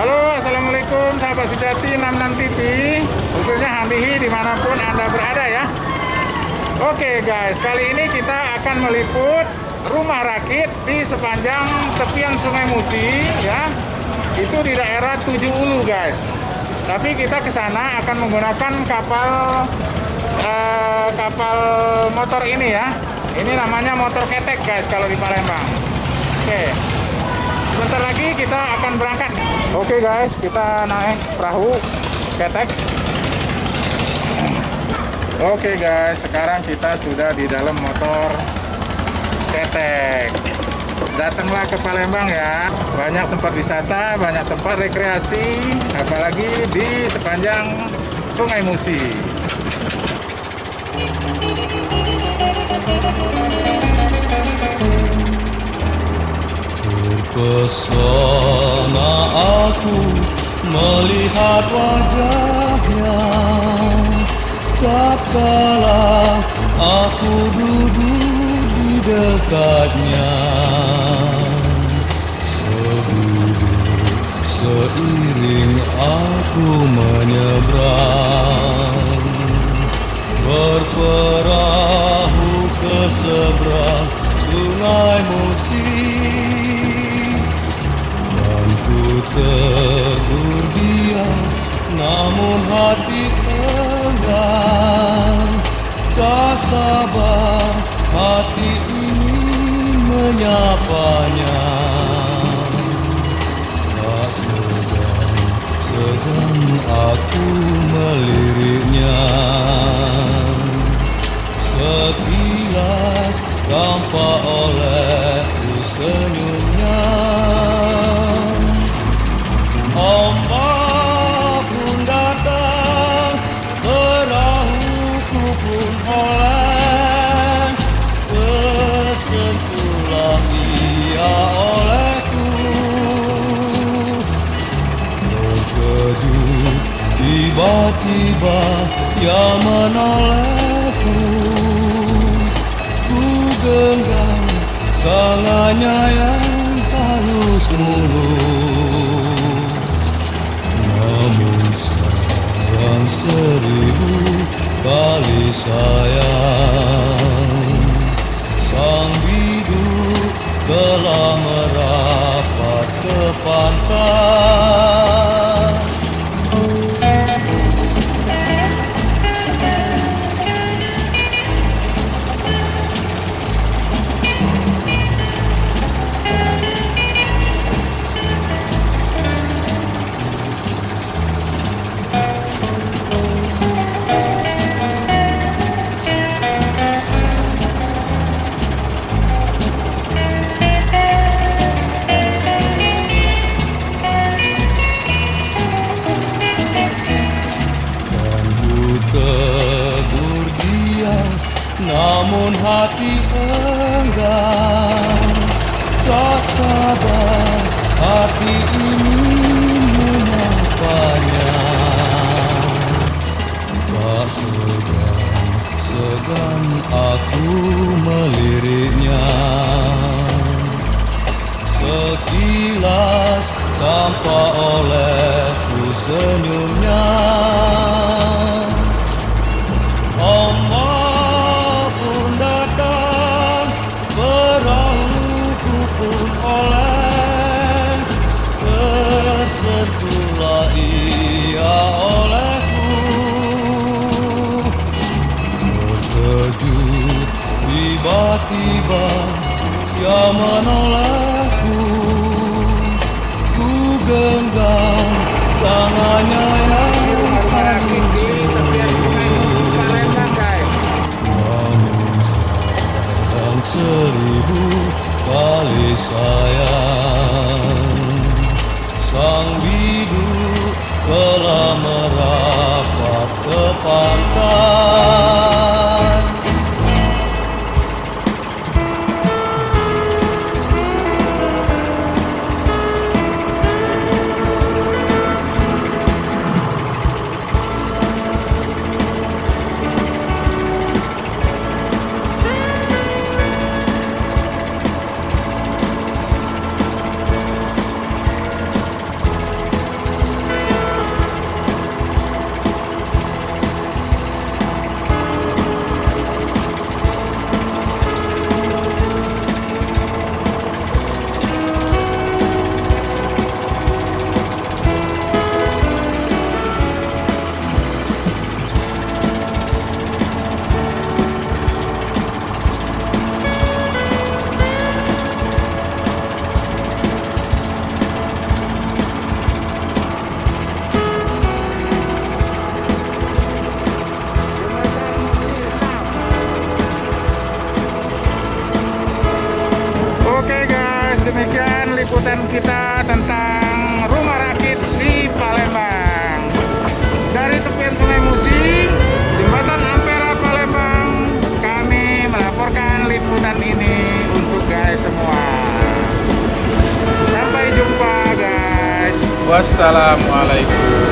Halo, assalamualaikum sahabat sejati 66 TV, khususnya Handihi dimanapun Anda berada ya. Oke guys, kali ini kita akan meliput rumah rakit di sepanjang tepian Sungai Musi ya. Itu di daerah Tujuh Ulu guys. Tapi kita ke sana akan menggunakan kapal motor ini ya. Ini namanya motor ketek guys kalau di Palembang. Oke. Sebentar lagi kita akan berangkat. Oke guys, kita naik perahu ketek. Oke guys, sekarang kita sudah di dalam motor ketek. Datanglah ke Palembang ya. Banyak tempat wisata, banyak tempat rekreasi, apalagi di sepanjang Sungai Musi. Terpesona aku melihat wajahnya, tak kala aku duduk di dekatnya. Seduduk seiring aku menyeberang, berperahu ke seberang Sungai Musi. Ku tegur dia, namun hati enggan. Tak sabar hati ini menyapanya. Tak segan aku meliriknya. Sekilas tampak olehku senyumnya. Ombak pun datang, perahuku pun oleh, tersentuhlah ia olehku. Terkejut tiba-tiba ia menolehku. Ku genggam tangannya yang halus mulus. Namun sayang seribu kali sayang, sang biduk telah merapat ke pantai. Tegur dia, namun hati enggan. Tak sabar hati ini menyapanya. Tak segan aku meliriknya. Sekilas tampak olehku senyumnya. Ombak pun datang, perahuku pun oleh, tersentuhlah ia olehku. Terkejut tiba-tiba ia menolehku. Ku genggam tangannya yang halus. Seribu kali sayang, sang biduk telah merapat ke pantai. Wassalamualaikum.